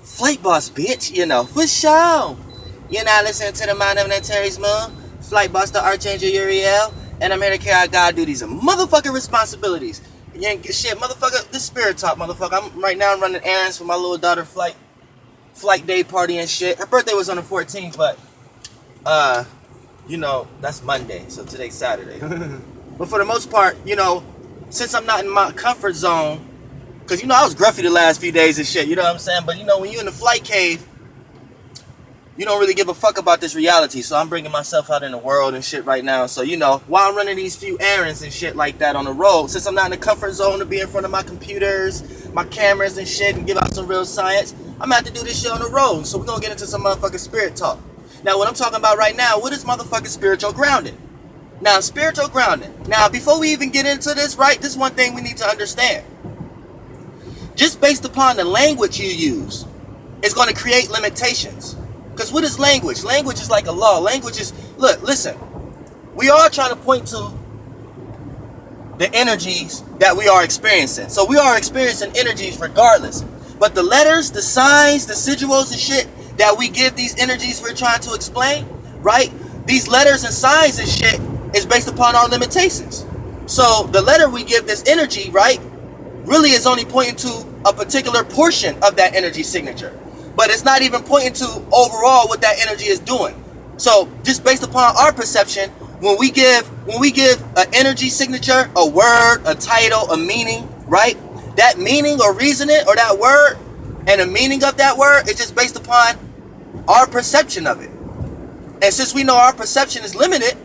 Flight boss, bitch, you know, for sure. You're not listening to the Mind of Terry's Moon, Flight boss, the Archangel Uriel, and I'm here to carry out God duties and motherfucking responsibilities. You ain't shit, motherfucker, this spirit talk, motherfucker. I'm running errands for my little daughter flight day party and shit. Her birthday was on the 14th, but you know, that's Monday, so today's Saturday. But for the most part, you know, since I'm not in my comfort zone, because, you know, I was gruffy the last few days and shit, you know what I'm saying? But, you know, when you're in the flight cave, you don't really give a fuck about this reality. So I'm bringing myself out in the world and shit right now. So, you know, while I'm running these few errands and shit like that on the road, since I'm not in the comfort zone to be in front of my computers, my cameras and shit, and give out some real science, I'm going to have to do this shit on the road. So we're going to get into some motherfucking spirit talk. Now, what I'm talking about right now, what is motherfucking spiritual grounding? Now, spiritual grounding. Now, before we even get into this, right, this is one thing we need to understand. Just based upon the language you use, it's going to create limitations. Because what is language? Language is like a law. Language is, look, listen, we are trying to point to the energies that we are experiencing. So we are experiencing energies regardless. But the letters, the signs, the sigils and shit that we give these energies we're trying to explain, right? These letters and signs and shit is based upon our limitations. So the letter we give this energy, right, really is only pointing to a particular portion of that energy signature. But it's not even pointing to overall what that energy is doing. So just based upon our perception, when we give an energy signature, a word, a title, a meaning, right? That meaning or reasoning or that word and the meaning of that word is just based upon our perception of it. And since we know our perception is limited,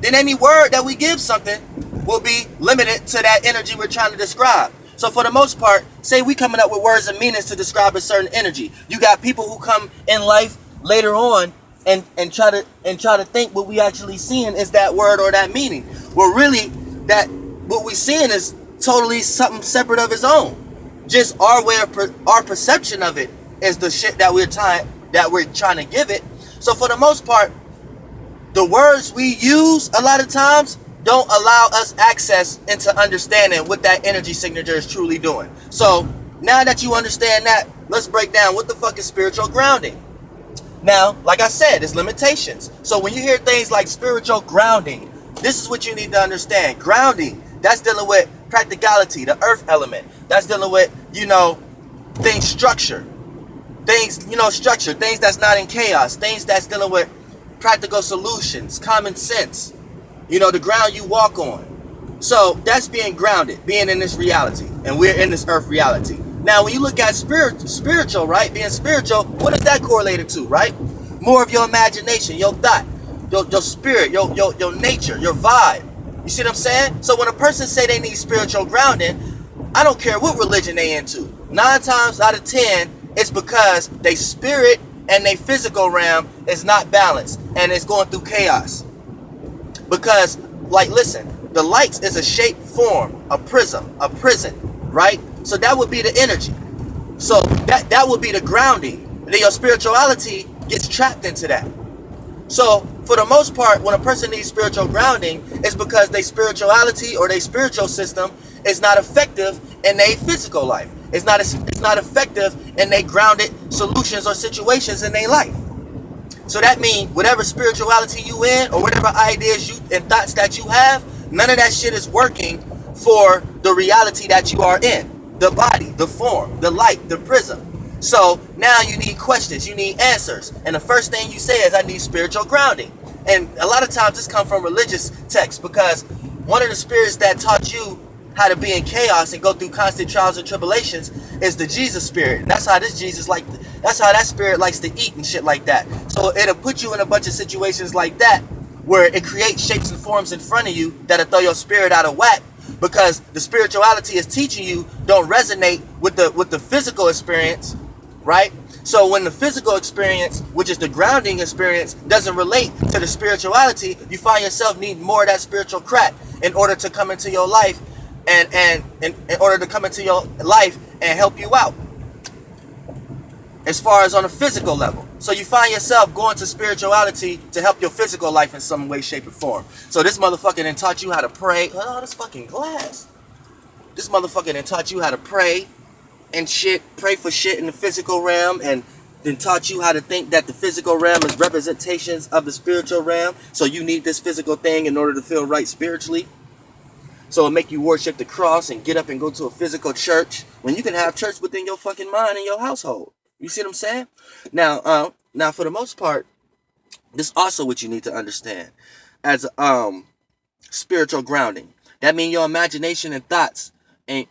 then any word that we give something will be limited to that energy we're trying to describe. So for the most part, say we coming up with words and meanings to describe a certain energy. You got people who come in life later on and try to think what we actually seeing is that word or that meaning. Well, really, that what we seeing is totally something separate of its own. Just our way of our perception of it is the shit that we're trying to give it. So for the most part, the words we use a lot of times don't allow us access into understanding what that energy signature is truly doing. So now that you understand that, let's break down what the fuck is spiritual grounding. Now, like I said, there's limitations. So when you hear things like spiritual grounding, this is what you need to understand. Grounding, that's dealing with practicality, the earth element. That's dealing with, you know, things structure. Things, you know, structure. Things that's not in chaos. Things that's dealing with practical solutions, common sense. You know, the ground you walk on. So that's being grounded, being in this reality. And we're in this earth reality. Now, when you look at spiritual, right? Being spiritual, what is that correlated to, right? More of your imagination, your thought, your spirit, your nature, your vibe. You see what I'm saying? So when a person say they need spiritual grounding, I don't care what religion they into. 9 times out of 10, it's because they spirit and they physical realm is not balanced and it's going through chaos. Because, like, listen, the lights is a shape, form, a prism, a prison, right? So that would be the energy. So that would be the grounding. Then your spirituality gets trapped into that. So for the most part, when a person needs spiritual grounding, it's because their spirituality or their spiritual system is not effective in their physical life. It's not effective in their grounded solutions or situations in their life. So that means whatever spirituality you in or whatever ideas you and thoughts that you have, none of that shit is working for the reality that you are in. The body, the form, the light, the prism. So now you need questions, you need answers. And the first thing you say is, I need spiritual grounding. And a lot of times this comes from religious texts, because one of the spirits that taught you how to be in chaos and go through constant trials and tribulations is the Jesus spirit. And that's how that's how that spirit likes to eat and shit like that. So it'll put you in a bunch of situations like that where it creates shapes and forms in front of you that'll throw your spirit out of whack, because the spirituality is teaching you don't resonate with the physical experience, right? So when the physical experience, which is the grounding experience, doesn't relate to the spirituality, you find yourself needing more of that spiritual crack in order to come into your life and in order to come into your life and help you out as far as on a physical level. So you find yourself going to spirituality to help your physical life in some way, shape, or form. So this motherfucker done taught you how to pray. Oh, this fucking glass. This motherfucker done taught you how to pray and shit, pray for shit in the physical realm, and then taught you how to think that the physical realm is representations of the spiritual realm. So you need this physical thing in order to feel right spiritually. So it make you worship the cross and get up and go to a physical church when you can have church within your fucking mind and your household. You see what I'm saying? Now for the most part, this also what you need to understand as spiritual grounding. That means your imagination and thoughts and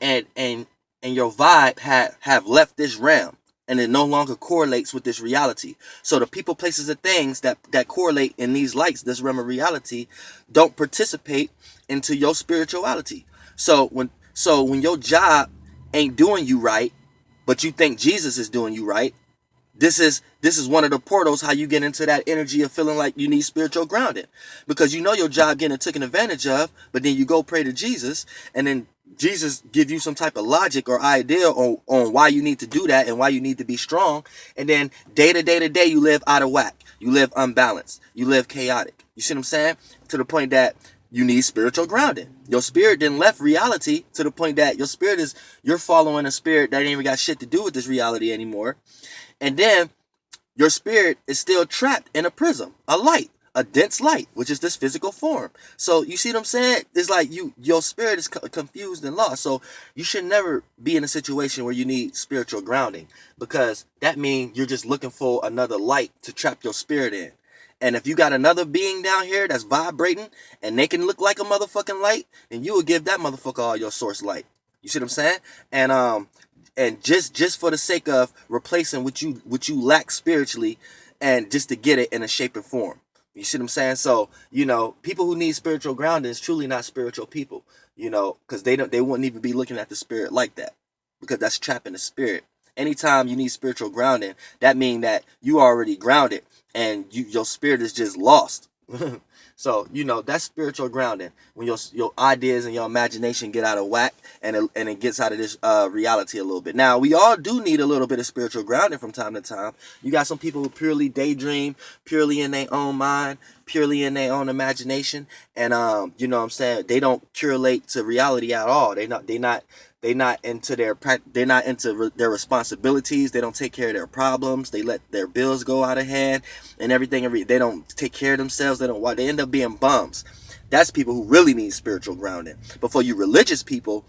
your vibe have left this realm, and it no longer correlates with this reality. So the people, places, and things that correlate in these lights, this realm of reality, don't participate into your spirituality. So when your job ain't doing you right, but you think Jesus is doing you right, this is one of the portals how you get into that energy of feeling like you need spiritual grounding, because you know your job getting taken advantage of, but then you go pray to Jesus, and then Jesus give you some type of logic or idea on why you need to do that and why you need to be strong, and then day to day you live out of whack, you live unbalanced, you live chaotic. You see what I'm saying? To the point that you need spiritual grounding. Your spirit then left reality to the point that your spirit is, you're following a spirit that ain't even got shit to do with this reality anymore. And then your spirit is still trapped in a prism, a light, a dense light, which is this physical form. So you see what I'm saying? It's like your spirit is confused and lost. So you should never be in a situation where you need spiritual grounding, because that means you're just looking for another light to trap your spirit in. And if you got another being down here that's vibrating and they can look like a motherfucking light, then you will give that motherfucker all your source light. You see what I'm saying? And just for the sake of replacing what you lack spiritually, and just to get it in a shape and form. You see what I'm saying? So, people who need spiritual grounding is truly not spiritual people, because they wouldn't even be looking at the spirit like that, because that's trapping the spirit. Anytime you need spiritual grounding, that means that you already grounded and your spirit is just lost. So, that's spiritual grounding, when your ideas and your imagination get out of whack, and it gets out of this reality a little bit. Now, we all do need a little bit of spiritual grounding from time to time. You got some people who purely daydream, purely in their own mind, purely in their own imagination, and you know what I'm saying, they don't correlate to reality at all. They're not into their responsibilities. They don't take care of their problems. They let their bills go out of hand and everything. They don't take care of themselves. They end up being bums. That's people who really need spiritual grounding. But for you religious people,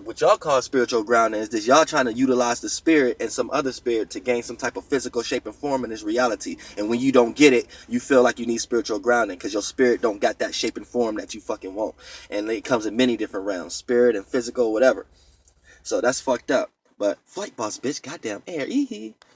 what y'all call spiritual grounding is this: y'all trying to utilize the spirit and some other spirit to gain some type of physical shape and form in this reality. And when you don't get it, you feel like you need spiritual grounding because your spirit don't got that shape and form that you fucking want. And it comes in many different realms: spirit and physical, whatever. So that's fucked up. But flight boss, bitch, goddamn air,